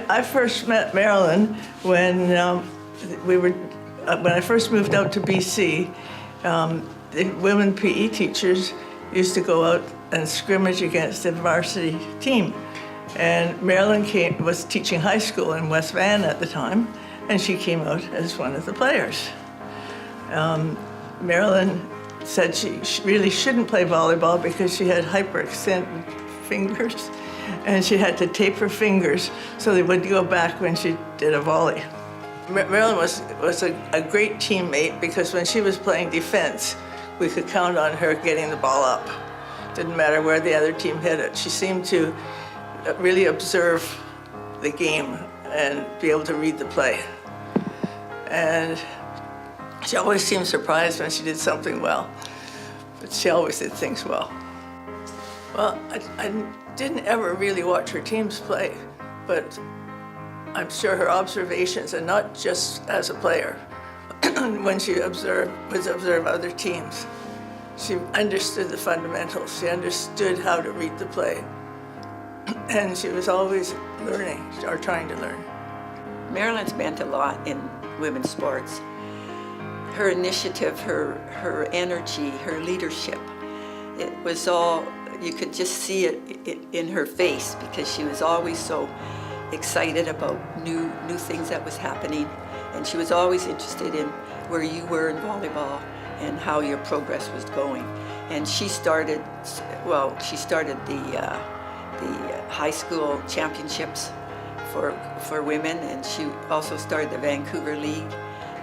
I first met Marilyn when when I first moved out to BC. The women PE teachers used to go out and scrimmage against the varsity team. And Marilyn was teaching high school in West Van at the time, and she came out as one of the players. Marilyn said she really shouldn't play volleyball because she had hyperextended fingers, and she had to tape her fingers so they wouldn't go back when she did a volley. Marilyn was a great teammate because when she was playing defense, we could count on her getting the ball up. Didn't matter where the other team hit it. She seemed to really observe the game and be able to read the play. And she always seemed surprised when she did something well, but she always did things well. Well, I didn't ever really watch her teams play, but I'm sure her observations, and not just as a player, when she would observe other teams. She understood the fundamentals. She understood how to read the play. And she was always learning, or trying to learn. Marilyn's meant a lot in women's sports. Her initiative, her energy, her leadership, it was all, you could just see it in her face because she was always so excited about new things that was happening, and she was always interested in where you were in volleyball and how your progress was going. And she started the high school championships for women, and she also started the Vancouver League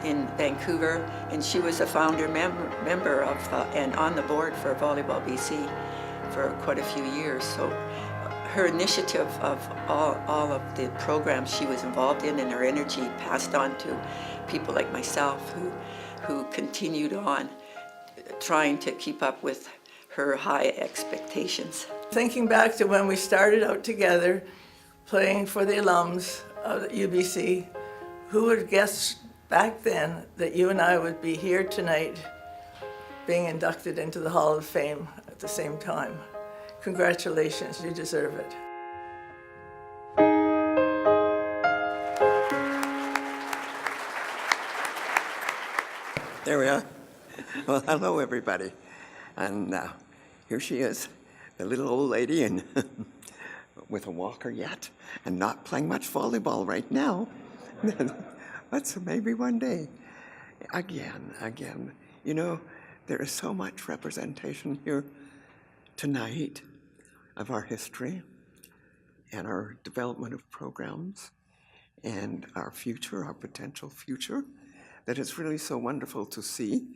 in Vancouver, and she was a founder member of and on the board for Volleyball BC for quite a few years. So her initiative of all of the programs she was involved in, and her energy passed on to people like myself who continued on trying to keep up with her high expectations. Thinking back to when we started out together, playing for the alums of UBC, who would have guessed back then that you and I would be here tonight being inducted into the Hall of Fame at the same time? Congratulations, you deserve it. There we are. Well, hello, everybody. And here she is, the little old lady, and with a walker yet, and not playing much volleyball right now. But so maybe one day. Again, you know, there is so much representation here tonight of our history and our development of programs and our future, our potential future, that it's really so wonderful to see.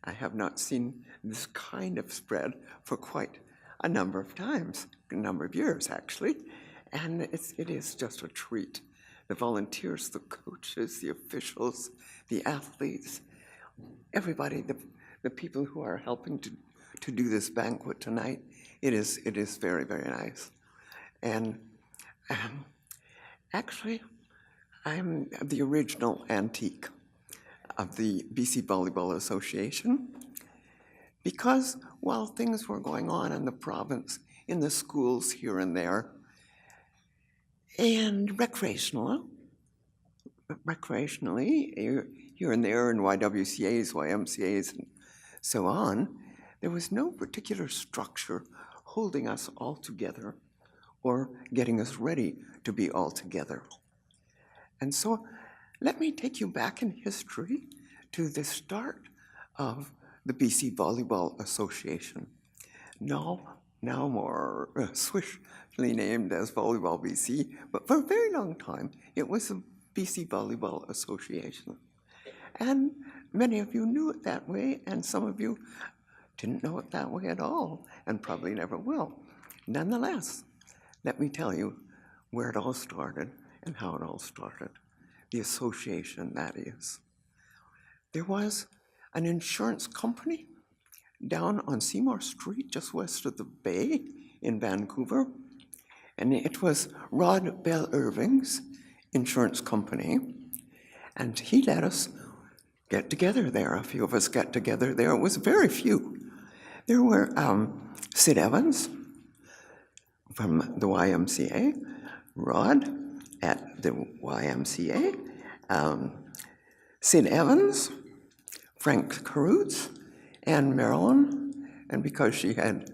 I have not seen this kind of spread for quite a number of times, a number of years actually, and it is just a treat. The volunteers, the coaches, the officials, the athletes, everybody, the people who are helping to do this banquet tonight, it is very, very nice. And actually, I'm the original antique of the BC Volleyball Association, because while things were going on in the province, in the schools here and there, and recreationally, here and there in YWCAs, YMCAs, and so on, there was no particular structure holding us all together or getting us ready to be all together. And so let me take you back in history to the start of the BC Volleyball Association, now more swishly named as Volleyball BC, but for a very long time it was the BC Volleyball Association. And many of you knew it that way, and some of you didn't know it that way at all, and probably never will. Nonetheless, let me tell you where it all started and how it all started. The association, that is. There was an insurance company down on Seymour Street, just west of the Bay in Vancouver, and it was Rod Bell Irving's insurance company, and he let us get together there. A few of us got together there. It was very few. There were Sid Evans from the YMCA, Rod, at the YMCA, Sid Evans, Frank Carruthers, and Marilyn, and because she had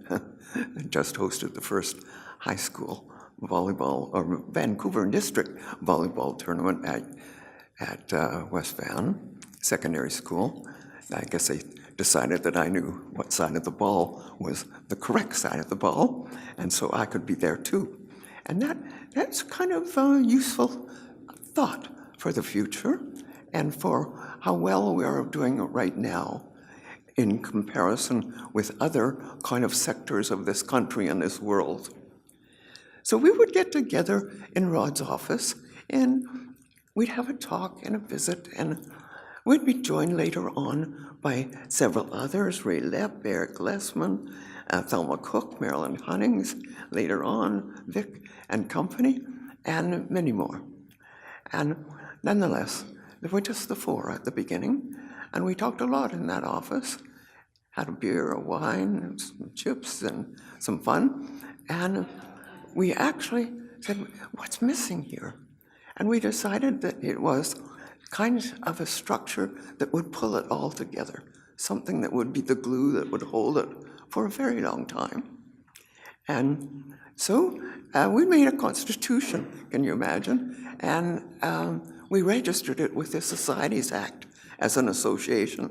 just hosted the first high school volleyball, or Vancouver District volleyball tournament at West Van Secondary School, I guess they decided that I knew what side of the ball was the correct side of the ball, and so I could be there too. And that's kind of a useful thought for the future and for how well we are doing it right now in comparison with other kind of sectors of this country and this world. So we would get together in Rod's office and we'd have a talk and a visit, and we'd be joined later on by several others, Ray Lepp, Eric Lessman, Thelma Cook, Marilyn Hunnings, later on, Vic and company, and many more. And nonetheless, there were just the four at the beginning, and we talked a lot in that office, had a beer, a wine, and some chips, and some fun, and we actually said, what's missing here? And we decided that it was kind of a structure that would pull it all together, something that would be the glue that would hold it for a very long time. And so we made a constitution, can you imagine? And we registered it with the Societies Act as an association.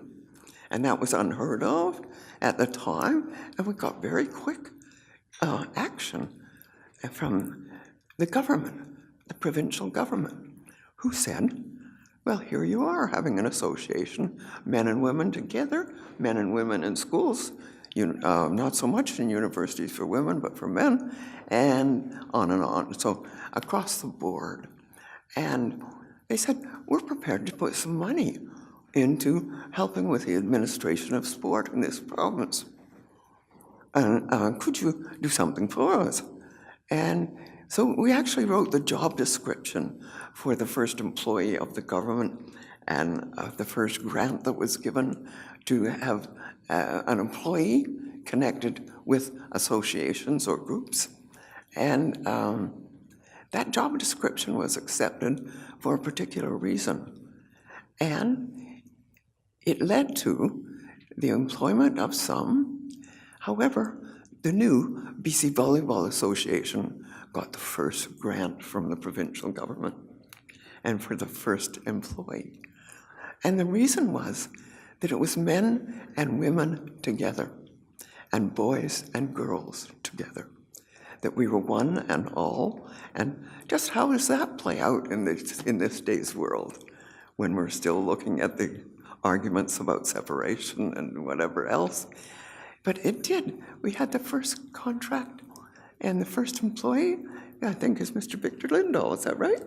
And that was unheard of at the time, and we got very quick action from the government, the provincial government, who said, well, here you are having an association, men and women together, men and women in schools, not so much in universities for women, but for men, and on and on. So across the board. And they said, we're prepared to put some money into helping with the administration of sport in this province. And could you do something for us? And so we actually wrote the job description for the first employee of the government and the first grant that was given to have an employee connected with associations or groups. And that job description was accepted for a particular reason. And it led to the employment of some. However, the new BC Volleyball Association got the first grant from the provincial government and for the first employee. And the reason was that it was men and women together and boys and girls together, that we were one and all. And just how does that play out in this day's world when we're still looking at the arguments about separation and whatever else? But it did. We had the first contract, and the first employee, I think, is Mr. Victor Lindahl. Is that right?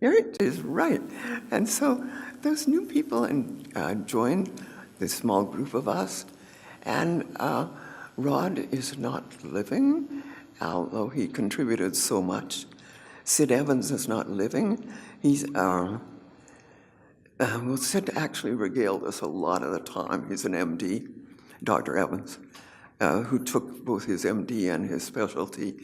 Yeah, it is right. And so those new people joined this small group of us, and Rod is not living, although he contributed so much. Sid Evans is not living. He's Sid actually regaled us a lot of the time. He's an MD, Dr. Evans, who took both his MD and his specialty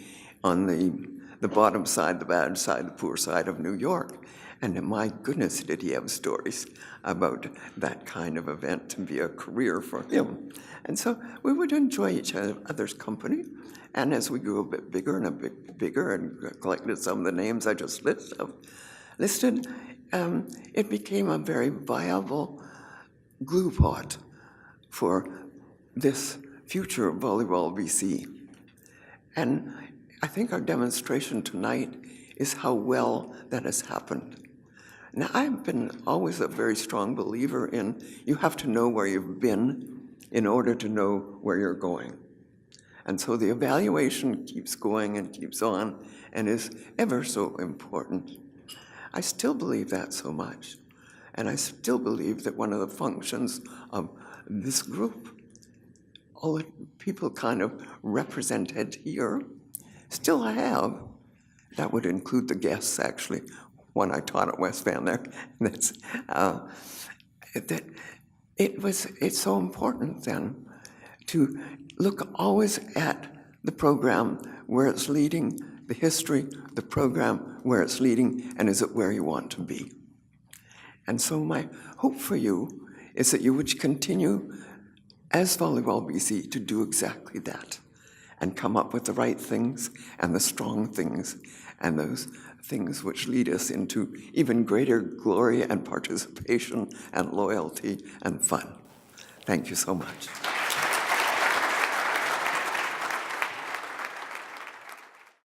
on the bottom side, the bad side, the poor side of New York. And my goodness, did he have stories about that kind of event to be a career for him. And so we would enjoy each other's company. And as we grew a bit bigger and a bit bigger and collected some of the names I just listed, it became a very viable glue pot for this future of Volleyball BC. And I think our demonstration tonight is how well that has happened. Now, I've been always a very strong believer in you have to know where you've been in order to know where you're going. And so the evaluation keeps going and keeps on and is ever so important. I still believe that so much. And I still believe that one of the functions of this group, all the people kind of represented here, still have, that would include the guests actually, one I taught at West Van there, that's, that it's so important then to look always at the program where it's leading the history, the program, where it's leading, and is it where you want to be? And so my hope for you is that you would continue as Volleyball BC to do exactly that and come up with the right things and the strong things and those things which lead us into even greater glory and participation and loyalty and fun. Thank you so much.